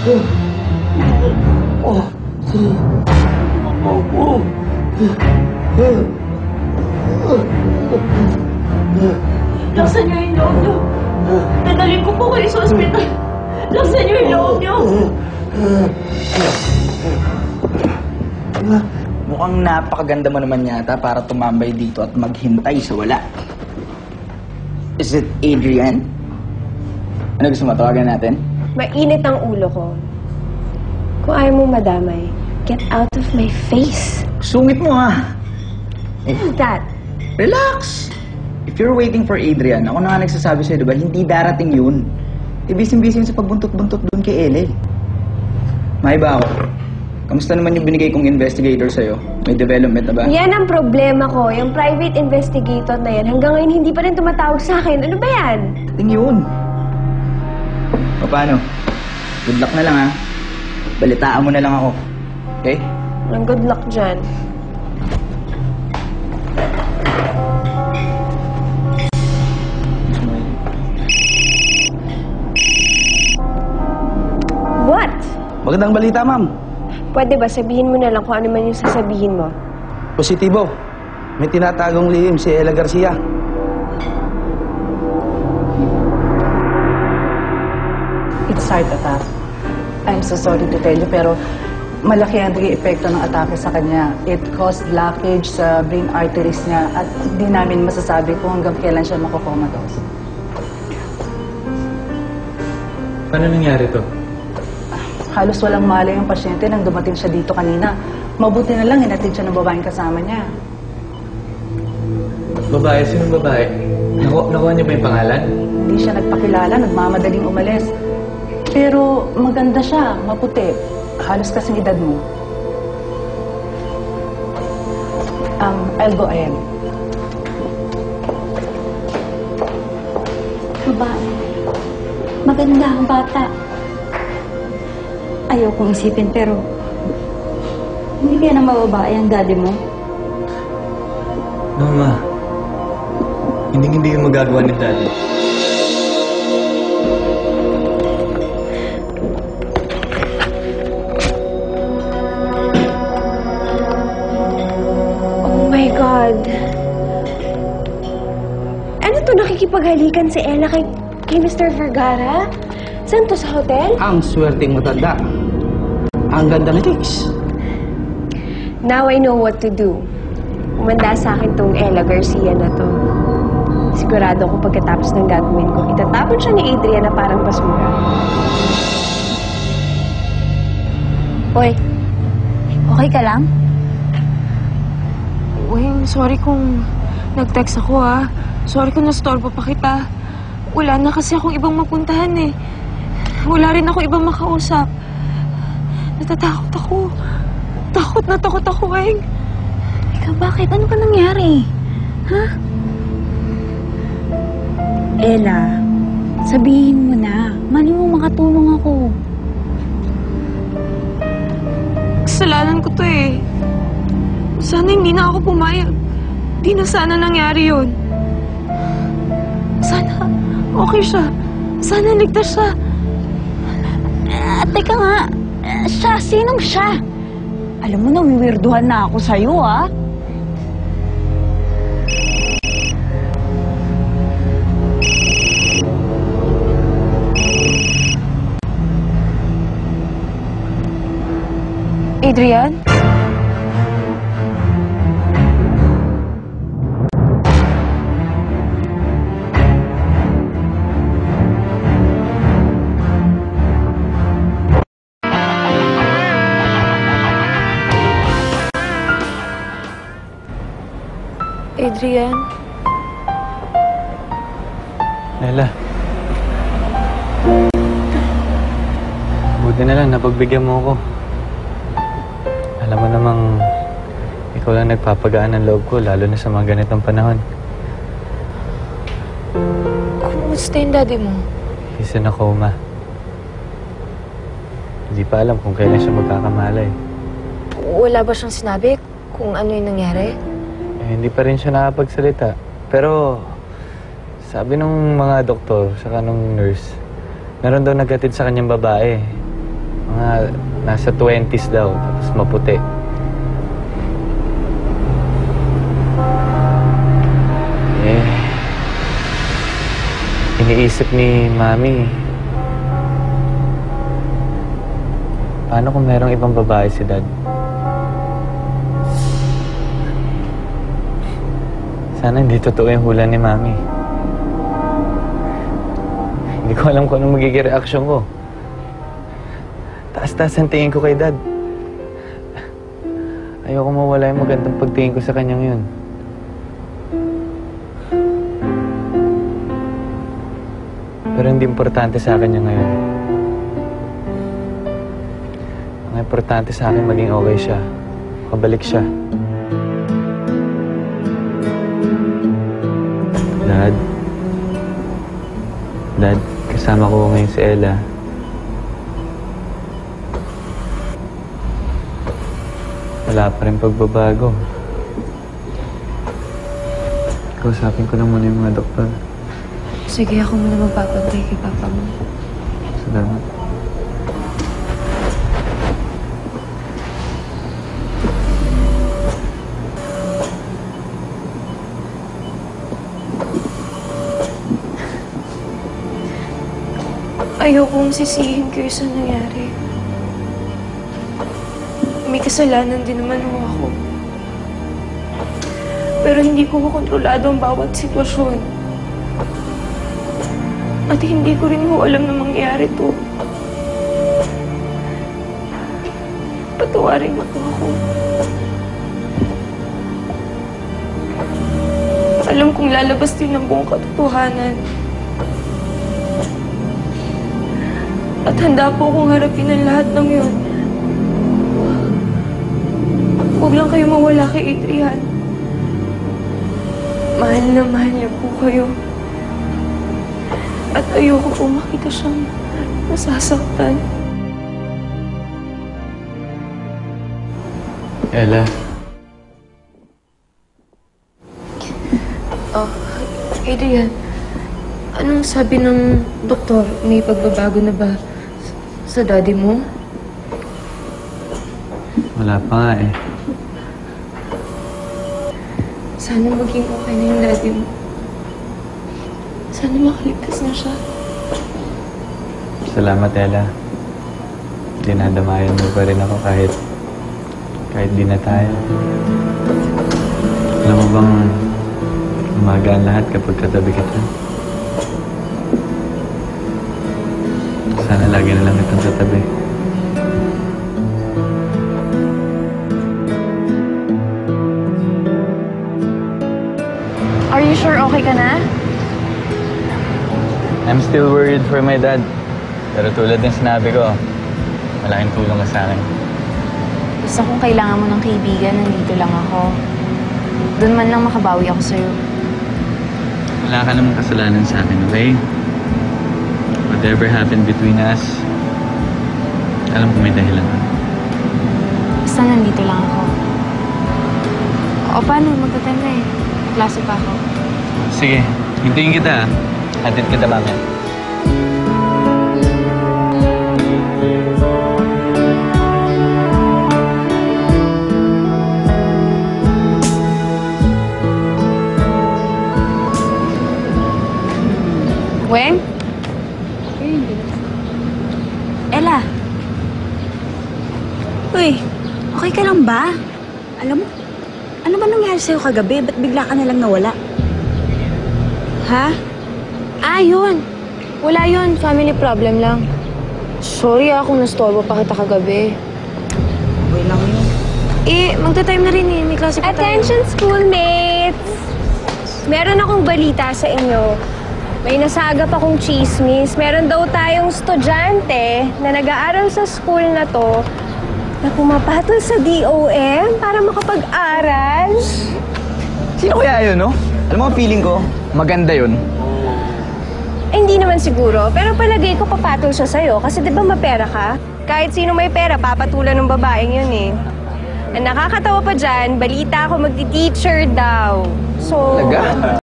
Laksan niyo yung loob niyo. Dadalhin ko po kayo sa ospital. Laksan niyo yung loob niyo. Mukhang napakaganda mo naman yata para tumambay dito at maghintay sa wala. Is it Adrian? Ano gusto mo? Tawagan natin? Mainit ang ulo ko. Kung ayaw mo madamay, get out of my face. Sungit mo ha. Who's that? Relax! If you're waiting for Adrian, ako na nga nagsasabi sa'yo, diba? Hindi darating yun. Busy-busy sa pagbuntot-buntot doon kay LA. May ba ako? Kamusta naman yung binigay kong investigator sa'yo? May development na ba? Yan ang problema ko. Yung private investigator na yan, hanggang ngayon hindi pa rin tumatawag sa akin. Ano ba yan? Dating yun. O paano? Good luck na lang ha. Balitaan mo na lang ako. Okay? Ang good luck dyan. What? Magandang balita, ma'am. Pwede ba sabihin mo na lang kung ano man yung sasabihin mo? Positibo. May tinatagong lihim si Ella Garcia. It's heart attack. I'm so sorry to tell you, pero malaki ang naging epekto ng atake sa kanya. It caused blockage sa brain arteries niya at hindi namin masasabi kung hanggang kailan siya makocomatose. Paano nangyari to? Halos walang malay yung pasyente nang dumating siya dito kanina. Mabuti na lang inatid siya ng babaeng kasama niya. Babae? Sinong babae? Nakuha niyo ba yung pangalan? Hindi siya nagpakilala, nagmamadaling umalis. Pero maganda siya, maputi. Halos kasing edad mo. I'll go ahead. Babae. Maganda ang bata. Ayaw kong isipin, pero hindi kaya na mababae ang daddy mo? No, ma. Hindi yung magagawa ni daddy. Oh my God. Ano to, nakikipaghalikan si Ella kay Mr. Vergara? Saan to, sa hotel? Ang swerteng matanda. Ang ganda ni Tix. Now I know what to do. Umanda sa akin tong Ella Garcia na to. Sigurado ko pagkatapos ng gagawin ko, itatapon siya ni Adrian na parang basura. Hoy, okay ka lang? Weng, sorry kung nag-text ako ha. Sorry kung nastorbo pa kita. Wala na kasi akong ibang mapuntahan eh. Wala rin ako ibang makausap. Natatakot ako. Takot ako, Weng. Ikaw, bakit? Ano ba nangyari? Ha? Ella, sabihin mo na. Mali mo makatulong ako. Kasalanan ko to eh. Sana hindi na ako pumayag. Di na sana nangyari yun. Sana okay siya. Sana ligtas siya. Teka nga. Siya? Sinong siya? Alam mo, nawiwirduhan na ako sa'yo, ah. Adrian? Adrian? Ella. Buti na lang, napagbigyan mo ako. Alam mo namang ikaw lang nagpapagaan ng loob ko, lalo na sa mga ganitong panahon. Kumusta yung daddy mo? He's in a coma. Hindi pa alam kung kailan siya magkakamalay. Wala ba siyang sinabi kung ano yung nangyari? Hindi pa rin siya nakapagsalita. Pero sabi nung mga doktor, saka nung nurse, meron daw naghatid sa kanyang babae. Mga nasa 20s daw, tapos maputi. Eh, iniisip ni Mami, paano kung merong ibang babae si Dad? Sana hindi totoo yung hula ni Mami. Hindi ko alam kung anong magiging reaksyon ko. Taas-taas ang tingin ko kay Dad. Ayoko mawala yung magandang pagtingin ko sa kanyang yun. Pero hindi importante sa akin yung ngayon. Ang importante sa akin maging okay siya. Pabalik siya. Dad, kasama ko ngayon si Ella. Wala pa rin pagbabago. Kausapin ko lang muna yung mga doktor. Sige, ako muna magpapantay kay Papa mo. Salamat. Ayokong sisihin kayo sa nangyari. May kasalanan din naman ho ako. Pero hindi ko kontrolado ang bawat sitwasyon. At hindi ko rin ho alam na mangyayari to. Patawarin mo po ako. Alam kong lalabas din ang buong katotohanan. At handa po akong harapin ang lahat ng yun. Huwag lang kayo mawala kay Adrian. Mahal na mahal niya po kayo. At ayoko po makita siyang nasasaktan. Ella, Adrian, anong sabi ng doktor? May pagbabago na ba sa daddy mo? wala pa nga eh. Sana maging okay na yung daddy mo. Sana makaligtas na siya. Salamat, Ella. Dinadamayan mo pa rin ako kahit di na tayo. Alam mo bang umagaan lahat kapag katabi kita? Sana lagi na lang itong katabi. Are you sure okay ka na? I'm still worried for my dad. Pero tulad ng sinabi ko, malaking tulong ka sa akin. Basta kung kailangan mo ng kaibigan, nandito lang ako. Doon man lang makabawi ako sa'yo. Wala ka namang kasalanan sa akin, okay? Whatever happened between us, alam ko may dahilan ka. Basta nandito lang ako. O paano? Magta-time na eh. Klase pa ako. Sige, hintayin kita. Hatid kita mamaya. Weng? Ella? Uy, okay ka lang ba? Alam mo, ano ba nangyari sa'yo kagabi? Ba't bigla ka nalang nawala? Ha? Yun. Wala yun. Family problem lang. Sorry kung nastorbo pa kita kagabi. Okay lang yun. Magta-time na rin eh. May klase pa tayo. Attention, schoolmates! Meron akong balita sa inyo. May nasagap akong chismis. Meron daw tayong estudyante na nag-aaral sa school na to na pumapatol sa DOM para makapag-aral. Sino kaya yun, no? Alam mo, feeling ko, maganda yun. Hindi naman siguro, pero palagay ko papatol siya sa'yo kasi di ba mapera ka? Kahit sino may pera, papatulan ng babaeng yun eh. Ang nakakatawa pa dyan, balita ako magti-teacher daw. So, Talaga?